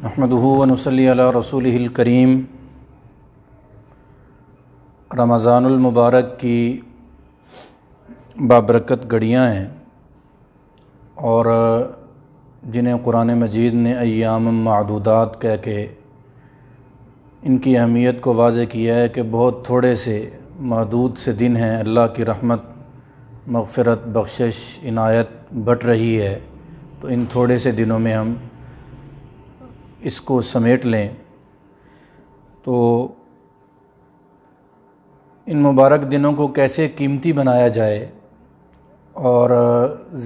نحمدہ ونصلی علی رسولہ الکریم۔ رمضان المبارک کی بابرکت گھڑیاں ہیں اور جنہیں قرآن مجید نے ایام معدودات کہہ کے ان کی اہمیت کو واضح کیا ہے کہ بہت تھوڑے سے محدود سے دن ہیں، اللہ کی رحمت، مغفرت، بخشش، عنایت بٹ رہی ہے، تو ان تھوڑے سے دنوں میں ہم اس کو سمیٹ لیں تو ان مبارک دنوں کو کیسے قیمتی بنایا جائے اور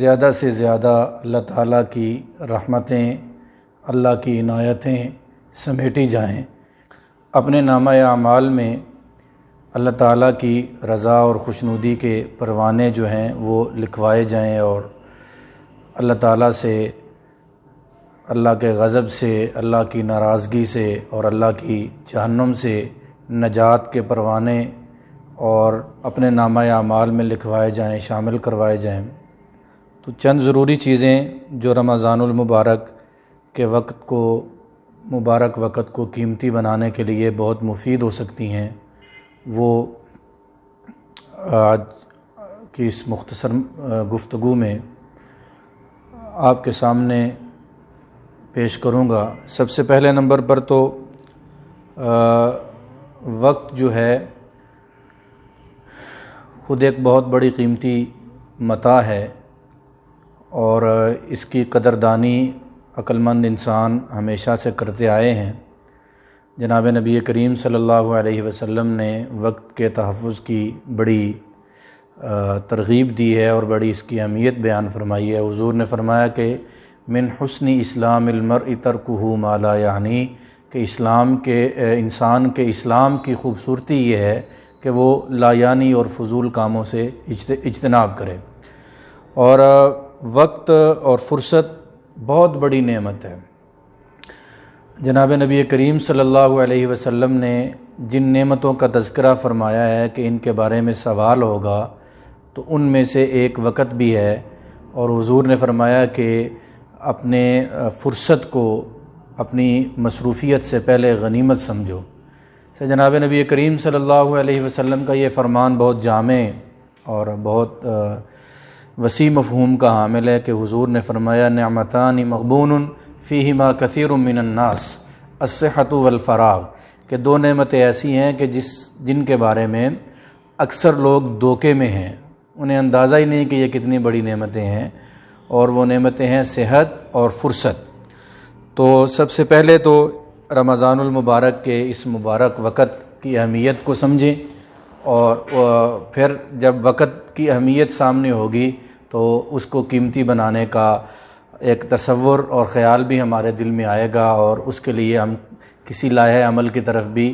زیادہ سے زیادہ اللہ تعالیٰ کی رحمتیں، اللہ کی عنایتیں سمیٹی جائیں، اپنے نامہ اعمال میں اللہ تعالیٰ کی رضا اور خوشنودی کے پروانے جو ہیں وہ لکھوائے جائیں اور اللہ تعالیٰ سے، اللہ کے غضب سے، اللہ کی ناراضگی سے اور اللہ کی جہنم سے نجات کے پروانے اور اپنے نامہ اعمال میں لکھوائے جائیں، شامل کروائے جائیں۔ تو چند ضروری چیزیں جو رمضان المبارک کے وقت کو، مبارک وقت کو قیمتی بنانے کے لیے بہت مفید ہو سکتی ہیں، وہ آج کی اس مختصر گفتگو میں آپ کے سامنے پیش کروں گا۔ سب سے پہلے نمبر پر تو وقت جو ہے خود ایک بہت بڑی قیمتی متاع ہے اور اس کی قدردانی عقل مند انسان ہمیشہ سے کرتے آئے ہیں۔ جناب نبی کریم صلی اللہ علیہ وسلم نے وقت کے تحفظ کی بڑی ترغیب دی ہے اور بڑی اس کی اہمیت بیان فرمائی ہے۔ حضور نے فرمایا کہ من حسن اسلام المرء ترکہ ما لا یعنی، کہ اسلام کے انسان کے اسلام کی خوبصورتی یہ ہے کہ وہ لا یعنی اور فضول کاموں سے اجتناب کرے۔ اور وقت اور فرصت بہت بڑی نعمت ہے۔ جناب نبی کریم صلی اللہ علیہ وسلم نے جن نعمتوں کا تذکرہ فرمایا ہے کہ ان کے بارے میں سوال ہوگا، تو ان میں سے ایک وقت بھی ہے، اور حضور نے فرمایا کہ اپنے فرصت کو اپنی مصروفیت سے پہلے غنیمت سمجھو۔ جناب نبی کریم صلی اللہ علیہ وسلم کا یہ فرمان بہت جامع اور بہت وسیع مفہوم کا حامل ہے کہ حضور نے فرمایا نعمتان مغبون فیہما کثیر من الناس الصحۃ والفراغ، کہ دو نعمتیں ایسی ہیں کہ جن کے بارے میں اکثر لوگ دھوکے میں ہیں، انہیں اندازہ ہی نہیں کہ یہ کتنی بڑی نعمتیں ہیں، اور وہ نعمتیں ہیں صحت اور فرصت۔ تو سب سے پہلے تو رمضان المبارک کے اس مبارک وقت کی اہمیت کو سمجھیں، اور پھر جب وقت کی اہمیت سامنے ہوگی تو اس کو قیمتی بنانے کا ایک تصور اور خیال بھی ہمارے دل میں آئے گا، اور اس کے لیے ہم کسی لائحہ عمل کی طرف بھی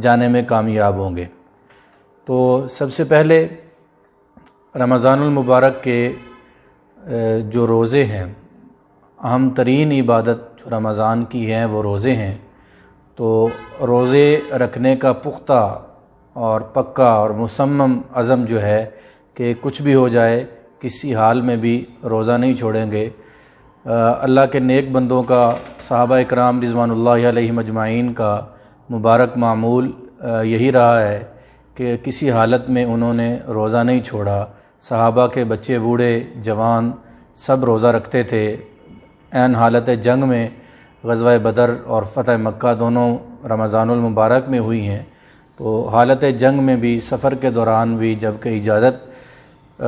جانے میں کامیاب ہوں گے۔ تو سب سے پہلے رمضان المبارک کے جو روزے ہیں، اہم ترین عبادت جو رمضان کی ہیں وہ روزے ہیں۔ تو روزے رکھنے کا پختہ اور پکا اور مصمم عزم جو ہے کہ کچھ بھی ہو جائے کسی حال میں بھی روزہ نہیں چھوڑیں گے۔ اللہ کے نیک بندوں کا، صحابہ اکرام رضوان اللہ علیہم اجمعین کا مبارک معمول یہی رہا ہے کہ کسی حالت میں انہوں نے روزہ نہیں چھوڑا۔ صحابہ کے بچے، بوڑھے، جوان سب روزہ رکھتے تھے۔ عین حالت جنگ میں غزوہ بدر اور فتح مکہ دونوں رمضان المبارک میں ہوئی ہیں، تو حالت جنگ میں بھی، سفر کے دوران بھی، جب کہ اجازت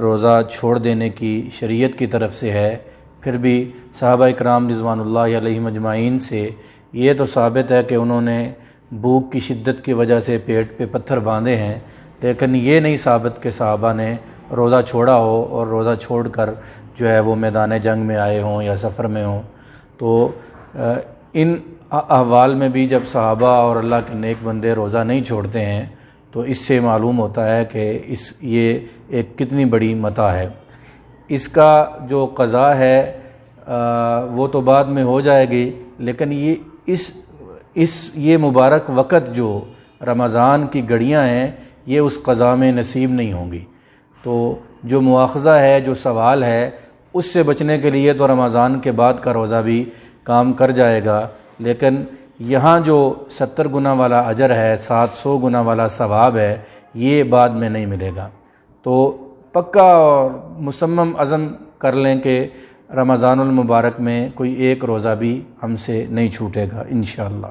روزہ چھوڑ دینے کی شریعت کی طرف سے ہے، پھر بھی صحابہ اکرام رضوان اللہ علیہم اجمعین سے یہ تو ثابت ہے کہ انہوں نے بھوک کی شدت کی وجہ سے پیٹ پہ پتھر باندھے ہیں، لیکن یہ نہیں ثابت کہ صحابہ نے روزہ چھوڑا ہو اور روزہ چھوڑ کر جو ہے وہ میدان جنگ میں آئے ہوں یا سفر میں ہوں۔ تو ان احوال میں بھی جب صحابہ اور اللہ کے نیک بندے روزہ نہیں چھوڑتے ہیں تو اس سے معلوم ہوتا ہے کہ یہ ایک کتنی بڑی متاع ہے۔ اس کا جو قضا ہے وہ تو بعد میں ہو جائے گی، لیکن یہ مبارک وقت جو رمضان کی گھڑیاں ہیں یہ اس قضا میں نصیب نہیں ہوں گی۔ تو جو مواخذہ ہے، جو سوال ہے، اس سے بچنے کے لیے تو رمضان کے بعد کا روزہ بھی کام کر جائے گا، لیکن یہاں جو 70 گنا والا اجر ہے، 700 گنا والا ثواب ہے، یہ بعد میں نہیں ملے گا۔ تو پکا اور مصمم عزم کر لیں کہ رمضان المبارک میں کوئی ایک روزہ بھی ہم سے نہیں چھوٹے گا انشاءاللہ۔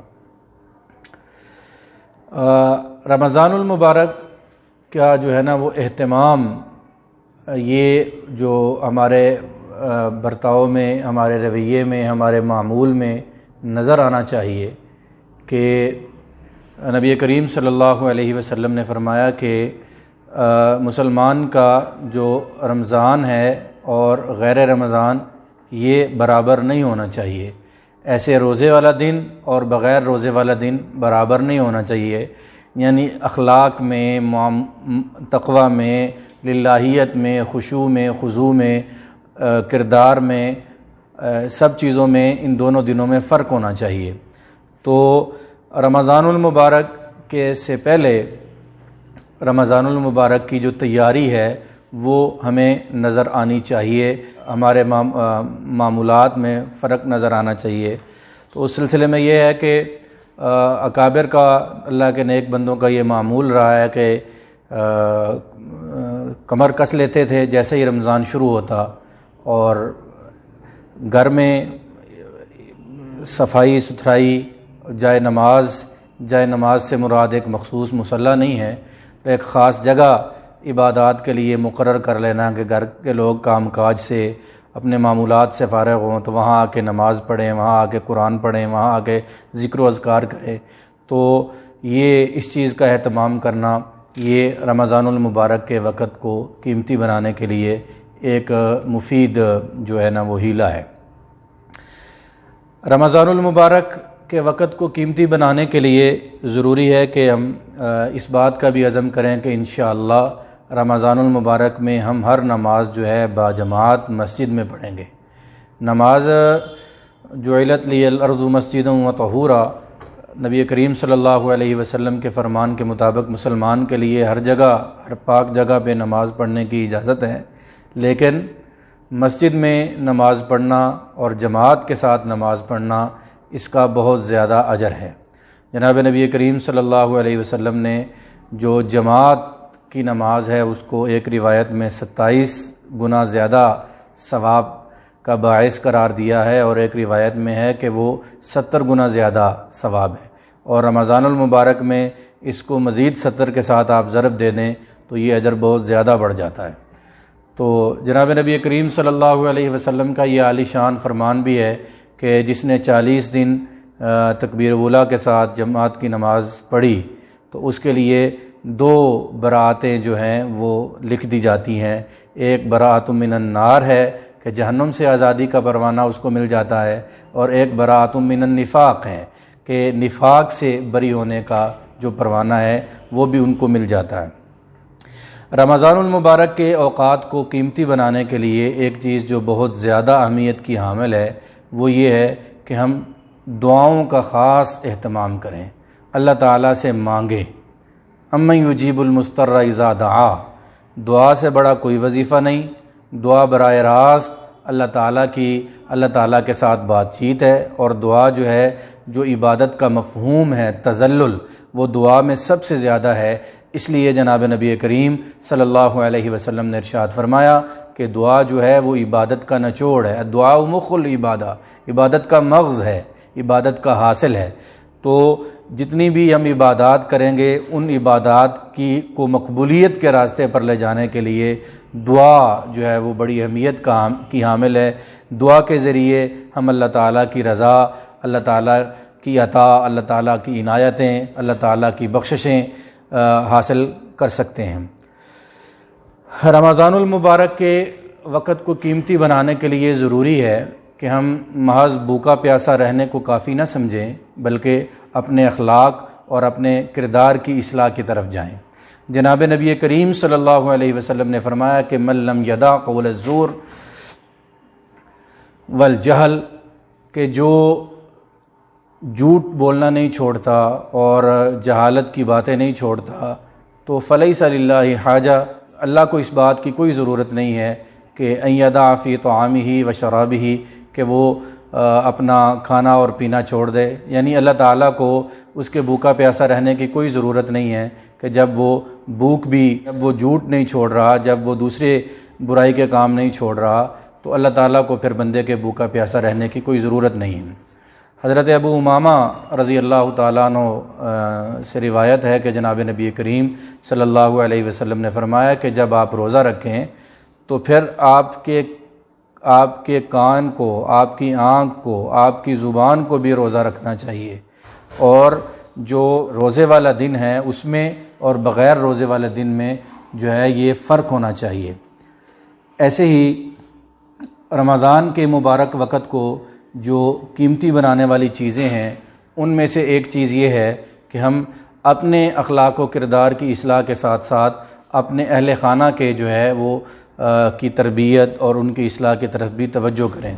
رمضان المبارک کا جو ہے نا وہ اہتمام، یہ جو ہمارے برتاؤ میں، ہمارے رویے میں، ہمارے معمول میں نظر آنا چاہیے کہ نبی کریم صلی اللہ علیہ وسلم نے فرمایا کہ مسلمان کا جو رمضان ہے اور غیر رمضان یہ برابر نہیں ہونا چاہیے۔ ایسے روزے والا دن اور بغیر روزے والا دن برابر نہیں ہونا چاہیے، یعنی اخلاق میں، تقوی میں، للہیت میں، خشوع میں، خضوع میں، کردار میں، سب چیزوں میں ان دونوں دنوں میں فرق ہونا چاہیے۔ تو رمضان المبارک کے سے پہلے رمضان المبارک کی جو تیاری ہے وہ ہمیں نظر آنی چاہیے، ہمارے معمولات میں فرق نظر آنا چاہیے۔ تو اس سلسلے میں یہ ہے کہ اکابر کا، اللہ کے نیک بندوں کا یہ معمول رہا ہے کہ کمر کس لیتے تھے جیسے ہی رمضان شروع ہوتا، اور گھر میں صفائی ستھرائی، جائے نماز سے مراد ایک مخصوص مصلی نہیں ہے، ایک خاص جگہ عبادات کے لیے مقرر کر لینا کہ گھر کے لوگ کام کاج سے، اپنے معمولات سے فارغ ہوں تو وہاں آ کے نماز پڑھیں، وہاں آ کے قرآن پڑھیں، وہاں آ کے ذکر و اذکار کریں۔ تو یہ اس چیز کا اہتمام کرنا، یہ رمضان المبارک کے وقت کو قیمتی بنانے کے لیے ایک مفید جو ہے نا وہ ہیلہ ہے۔ رمضان المبارک کے وقت کو قیمتی بنانے کے لیے ضروری ہے کہ ہم اس بات کا بھی عزم کریں کہ انشاءاللہ رمضان المبارک میں ہم ہر نماز جو ہے باجماعت مسجد میں پڑھیں گے۔ نماز جعلت لی الارض مسجدا وطہورا، نبی کریم صلی اللہ علیہ وسلم کے فرمان کے مطابق مسلمان کے لیے ہر جگہ، ہر پاک جگہ پہ نماز پڑھنے کی اجازت ہے، لیکن مسجد میں نماز پڑھنا اور جماعت کے ساتھ نماز پڑھنا، اس کا بہت زیادہ اجر ہے۔ جناب نبی کریم صلی اللہ علیہ وسلم نے جو جماعت کی نماز ہے اس کو ایک روایت میں 27 گنا زیادہ ثواب کا باعث قرار دیا ہے، اور ایک روایت میں ہے کہ وہ 70 گنا زیادہ ثواب ہے، اور رمضان المبارک میں اس کو مزید 70 کے ساتھ آپ ضرب دے دیں تو یہ اجر بہت زیادہ بڑھ جاتا ہے۔ تو جناب نبی کریم صلی اللہ علیہ وسلم کا یہ عالی شان فرمان بھی ہے کہ جس نے 40 دن تکبیر اولیٰ کے ساتھ جماعت کی نماز پڑھی تو اس کے لیے 2 براءتیں جو ہیں وہ لکھ دی جاتی ہیں۔ ایک براءت من النار ہے کہ جہنم سے آزادی کا پروانہ اس کو مل جاتا ہے، اور ایک براءت من النفاق ہے کہ نفاق سے بری ہونے کا جو پروانہ ہے وہ بھی ان کو مل جاتا ہے۔ رمضان المبارک کے اوقات کو قیمتی بنانے کے لیے ایک چیز جو بہت زیادہ اہمیت کی حامل ہے وہ یہ ہے کہ ہم دعاؤں کا خاص اہتمام کریں، اللہ تعالیٰ سے مانگیں۔ امن یجیب المضطر اذا دعا، دعا سے بڑا کوئی وظیفہ نہیں۔ دعا براہ راست اللہ تعالیٰ کے ساتھ بات چیت ہے، اور دعا جو ہے، جو عبادت کا مفہوم ہے تذلل، وہ دعا میں سب سے زیادہ ہے۔ اس لیے جناب نبی کریم صلی اللہ علیہ وسلم نے ارشاد فرمایا کہ دعا جو ہے وہ عبادت کا نچوڑ ہے، دعا مخ العبادہ، عبادت کا مغز ہے، عبادت کا حاصل ہے۔ تو جتنی بھی ہم عبادات کریں گے ان عبادات کو مقبولیت کے راستے پر لے جانے کے لیے دعا جو ہے وہ بڑی اہمیت کی حامل ہے۔ دعا کے ذریعے ہم اللہ تعالیٰ کی رضا، اللہ تعالیٰ کی عطا، اللہ تعالیٰ کی عنایتیں، اللہ تعالیٰ کی بخششیں حاصل کر سکتے ہیں۔ رمضان المبارک کے وقت کو قیمتی بنانے کے لیے ضروری ہے کہ ہم محض بھوکا پیاسا رہنے کو کافی نہ سمجھیں، بلکہ اپنے اخلاق اور اپنے کردار کی اصلاح کی طرف جائیں۔ جناب نبی کریم صلی اللہ علیہ وسلم نے فرمایا کہ من لم یدع قول الزور والجہل، کہ جو جھوٹ بولنا نہیں چھوڑتا اور جہالت کی باتیں نہیں چھوڑتا تو فلیس للہ حاجہ، اللہ کو اس بات کی کوئی ضرورت نہیں ہے کہ ان یدع فی طعامہ و شرابہ، کہ وہ اپنا کھانا اور پینا چھوڑ دے، یعنی اللہ تعالیٰ کو اس کے بھوکا پیاسا رہنے کی کوئی ضرورت نہیں ہے کہ جب وہ جب وہ جھوٹ نہیں چھوڑ رہا، جب وہ دوسرے برائی کے کام نہیں چھوڑ رہا، تو اللہ تعالیٰ کو پھر بندے کے بھوکا پیاسا رہنے کی کوئی ضرورت نہیں ہے۔ حضرت ابو امامہ رضی اللہ تعالیٰ عنہ سے روایت ہے کہ جناب نبی کریم صلی اللہ علیہ وسلم نے فرمایا کہ جب آپ روزہ رکھیں تو پھر آپ کے کان کو، آپ کی آنکھ کو، آپ کی زبان کو بھی روزہ رکھنا چاہیے، اور جو روزے والا دن ہے اس میں اور بغیر روزے والے دن میں جو ہے یہ فرق ہونا چاہیے۔ ایسے ہی رمضان کے مبارک وقت کو جو قیمتی بنانے والی چیزیں ہیں ان میں سے ایک چیز یہ ہے کہ ہم اپنے اخلاق و کردار کی اصلاح کے ساتھ ساتھ اپنے اہل خانہ کے جو ہے وہ کی تربیت اور ان کی اصلاح کی طرف بھی توجہ کریں۔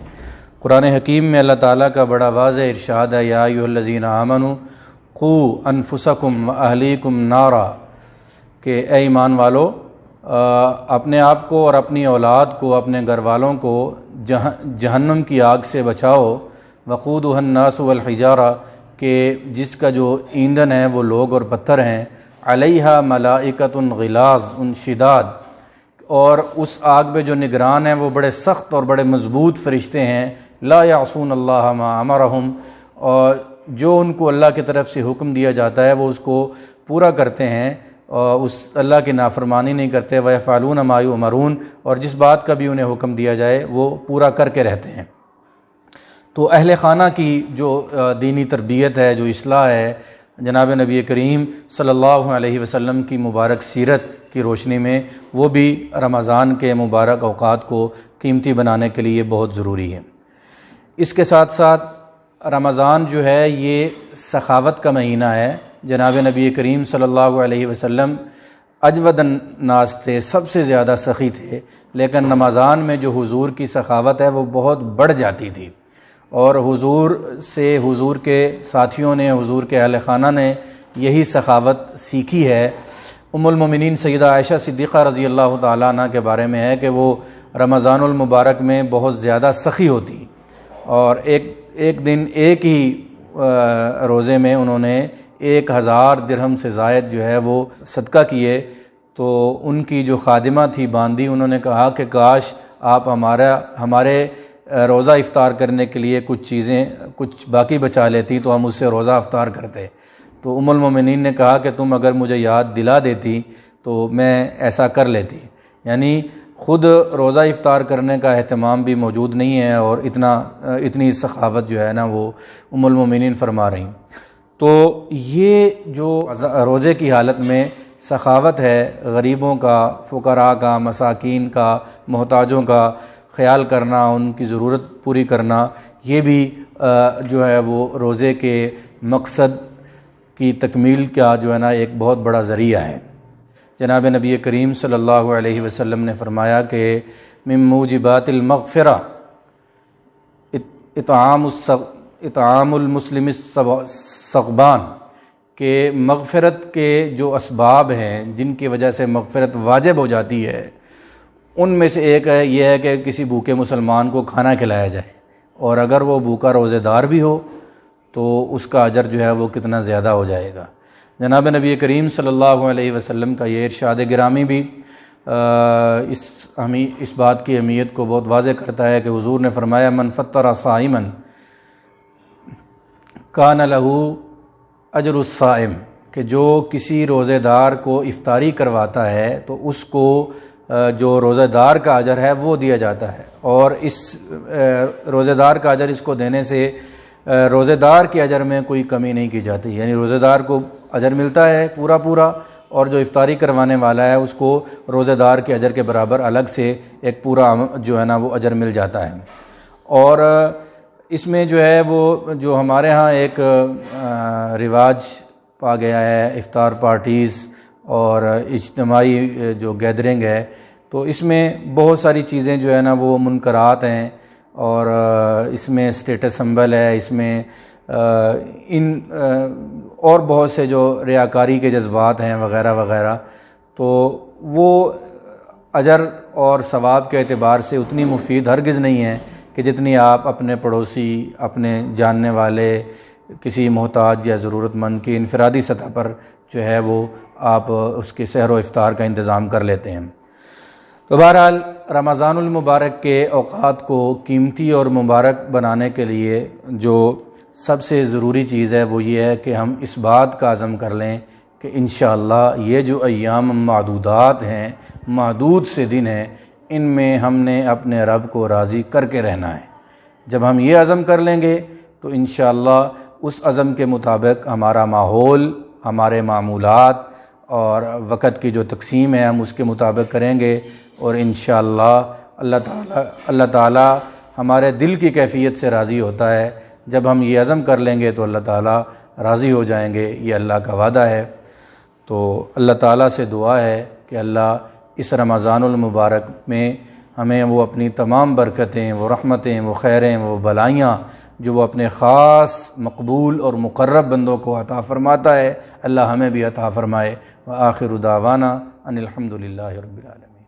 قرآن حکیم میں اللہ تعالیٰ کا بڑا واضح ارشاد ہے، یا ایھا الذین آمنوا قوا انفسکم واہلیکم نارا، کہ اے ایمان والو اپنے آپ کو اور اپنی اولاد کو، اپنے گھر والوں کو جہنم کی آگ سے بچاؤ، وقودھا الناس والحجارہ، کہ جس کا جو ایندھن ہے وہ لوگ اور پتھر ہیں، علیہا ملائکۃ غلاظ شداد، اور اس آگ پہ جو نگران ہیں وہ بڑے سخت اور بڑے مضبوط فرشتے ہیں، لا یعصون اللہ ما امرہم، اور جو ان کو اللہ کی طرف سے حکم دیا جاتا ہے وہ اس کو پورا کرتے ہیں، اور اس اللہ کی نافرمانی نہیں کرتے، وَيَفْعَلُونَ مَا يُؤْمَرُونَ، اور جس بات کا بھی انہیں حکم دیا جائے وہ پورا کر کے رہتے ہیں۔ تو اہل خانہ کی جو دینی تربیت ہے، جو اصلاح ہے، جناب نبی کریم صلی اللہ علیہ وسلم کی مبارک سیرت کی روشنی میں وہ بھی رمضان کے مبارک اوقات کو قیمتی بنانے کے لیے بہت ضروری ہے۔ اس کے ساتھ ساتھ رمضان جو ہے یہ سخاوت کا مہینہ ہے۔ جناب نبی کریم صلی اللہ علیہ وسلم اجود الناس تھے، سب سے زیادہ سخی تھے، لیکن رمضان میں جو حضور کی سخاوت ہے وہ بہت بڑھ جاتی تھی، اور حضور کے ساتھیوں نے، حضور کے اہل خانہ نے یہی سخاوت سیکھی ہے۔ ام المومنین سیدہ عائشہ صدیقہ رضی اللہ تعالیٰ عنہ کے بارے میں ہے کہ وہ رمضان المبارک میں بہت زیادہ سخی ہوتی، اور ایک دن ایک ہی روزے میں انہوں نے 1000 درہم سے زائد جو ہے وہ صدقہ کیے۔ تو ان کی جو خادمہ تھی باندی، انہوں نے کہا کہ کاش آپ ہمارے روزہ افطار کرنے کے لیے کچھ باقی بچا لیتی تو ہم اس سے روزہ افطار کرتے۔ تو ام المومنین نے کہا کہ تم اگر مجھے یاد دلا دیتی تو میں ایسا کر لیتی، یعنی خود روزہ افطار کرنے کا اہتمام بھی موجود نہیں ہے، اور اتنی سخاوت جو ہے نا وہ ام المومنین فرما رہی۔ تو یہ جو روزے کی حالت میں سخاوت ہے، غریبوں کا، فقراء کا، مساکین کا، محتاجوں کا خیال کرنا، ان کی ضرورت پوری کرنا، یہ بھی جو ہے وہ روزے کے مقصد کی تکمیل کا جو ہے نا ایک بہت بڑا ذریعہ ہے۔ جناب نبی کریم صلی اللہ علیہ وسلم نے فرمایا کہ من موجبات المغفرہ اطعام المسلم السغبان، کہ مغفرت کے جو اسباب ہیں جن کی وجہ سے مغفرت واجب ہو جاتی ہے، ان میں سے ایک یہ ہے کہ کسی بھوکے مسلمان کو کھانا کھلایا جائے، اور اگر وہ بھوکا روزے دار بھی ہو تو اس کا اجر جو ہے وہ کتنا زیادہ ہو جائے گا۔ جناب نبی کریم صلی اللہ علیہ وسلم کا یہ ارشاد گرامی بھی اس بات کی اہمیت کو بہت واضح کرتا ہے کہ حضور نے فرمایا من فطر صائما کان لہ اجر الصائم، کہ جو کسی روزے دار کو افطاری کرواتا ہے تو اس کو جو روزہ دار کا اجر ہے وہ دیا جاتا ہے، اور اس روزہ دار کا اجر اس کو دینے سے روزہ دار کے اجر میں کوئی کمی نہیں کی جاتی، یعنی روزہ دار کو اجر ملتا ہے پورا، اور جو افطاری کروانے والا ہے اس کو روزہ دار کے اجر کے برابر الگ سے ایک پورا جو ہے نا وہ اجر مل جاتا ہے۔ اور اس میں جو ہے وہ جو ہمارے ہاں ایک رواج پا گیا ہے، افطار پارٹیز اور اجتماعی جو گیدرنگ ہے، تو اس میں بہت ساری چیزیں جو ہے نا وہ منکرات ہیں، اور اس میں اسٹیٹس سمبل ہے، اس میں اور بہت سے جو ریاکاری کے جذبات ہیں وغیرہ وغیرہ، تو وہ اجر اور ثواب کے اعتبار سے اتنی مفید ہرگز نہیں ہے کہ کہ جتنی آپ اپنے پڑوسی، اپنے جاننے والے، کسی محتاج یا ضرورت مند کی انفرادی سطح پر جو ہے وہ آپ اس کے سحر و افطار کا انتظام کر لیتے ہیں۔ تو بہرحال رمضان المبارک کے اوقات کو قیمتی اور مبارک بنانے کے لیے جو سب سے ضروری چیز ہے وہ یہ ہے کہ ہم اس بات کا عزم کر لیں کہ انشاءاللہ یہ جو ایام معدودات ہیں، محدود سے دن ہیں، ان میں ہم نے اپنے رب کو راضی کر کے رہنا ہے۔ جب ہم یہ عزم کر لیں گے تو انشاءاللہ اس عزم کے مطابق ہمارا ماحول، ہمارے معمولات اور وقت کی جو تقسیم ہے ہم اس کے مطابق کریں گے، اور انشاءاللہ اللہ تعالیٰ ہمارے دل کی کیفیت سے راضی ہوتا ہے۔ جب ہم یہ عزم کر لیں گے تو اللہ تعالیٰ راضی ہو جائیں گے، یہ اللہ کا وعدہ ہے۔ تو اللہ تعالیٰ سے دعا ہے کہ اللہ اس رمضان المبارک میں ہمیں وہ اپنی تمام برکتیں، وہ رحمتیں، وہ خیریں، وہ بلائیاں جو وہ اپنے خاص مقبول اور مقرب بندوں کو عطا فرماتا ہے، اللہ ہمیں بھی عطا فرمائے۔ وآخر دعوانا ان الحمد للہ رب العالمین۔